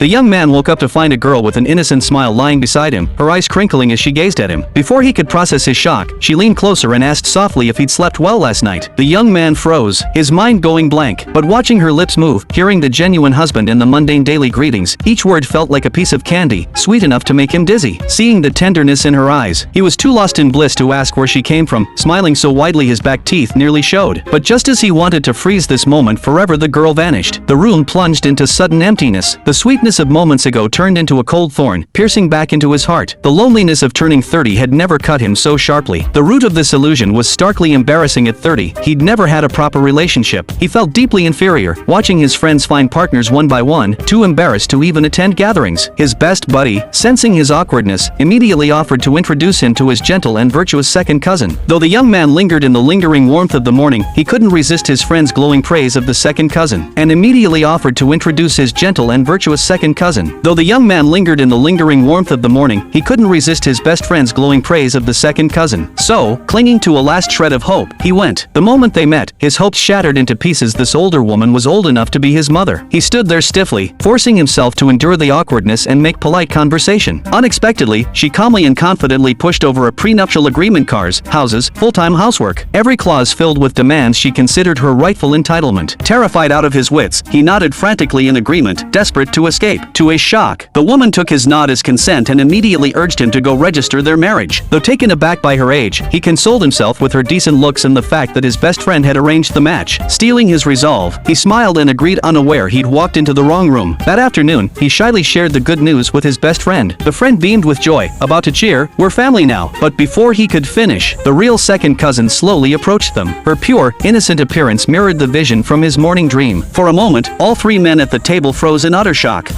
The young man woke up to find a girl with an innocent smile lying beside him, her eyes crinkling as she gazed at him. Before he could process his shock, she leaned closer and asked softly if he'd slept well last night. The young man froze, his mind going blank, but watching her lips move, hearing the genuine husband in the mundane daily greetings, each word felt like a piece of candy, sweet enough to make him dizzy. Seeing the tenderness in her eyes, he was too lost in bliss to ask where she came from, smiling so widely his back teeth nearly showed. But just as he wanted to freeze this moment forever, the girl vanished. The room plunged into sudden emptiness. The sweetness of moments ago turned into a cold thorn, piercing back into his heart. The loneliness of turning 30 had never cut him so sharply. The root of this illusion was starkly embarrassing. At 30, he'd never had a proper relationship. He felt deeply inferior, watching his friends find partners one by one, too embarrassed to even attend gatherings. His best buddy, sensing his awkwardness, immediately offered to introduce him to his gentle and virtuous second cousin. Though the young man lingered in the lingering warmth of the morning, he couldn't resist his friend's glowing praise of the second cousin, and immediately offered to introduce his gentle and virtuous second cousin. Though the young man lingered in the lingering warmth of the morning, he couldn't resist his best friend's glowing praise of the second cousin. So, clinging to a last shred of hope, he went. The moment they met, his hopes shattered into pieces. This older woman was old enough to be his mother. He stood there stiffly, forcing himself to endure the awkwardness and make polite conversation. Unexpectedly, she calmly and confidently pushed over a prenuptial agreement: cars, houses, full-time housework. Every clause filled with demands she considered her rightful entitlement. Terrified out of his wits, he nodded frantically in agreement, desperate to escape. To his shock, the woman took his nod as consent and immediately urged him to go register their marriage. Though taken aback by her age, he consoled himself with her decent looks and the fact that his best friend had arranged the match. Steeling his resolve, he smiled and agreed, unaware he'd walked into the wrong room. That afternoon, he shyly shared the good news with his best friend. The friend beamed with joy, about to cheer, "We're family now." But before he could finish, the real second cousin slowly approached them. Her pure, innocent appearance mirrored the vision from his morning dream. For a moment, all three men at the table froze in utter shock.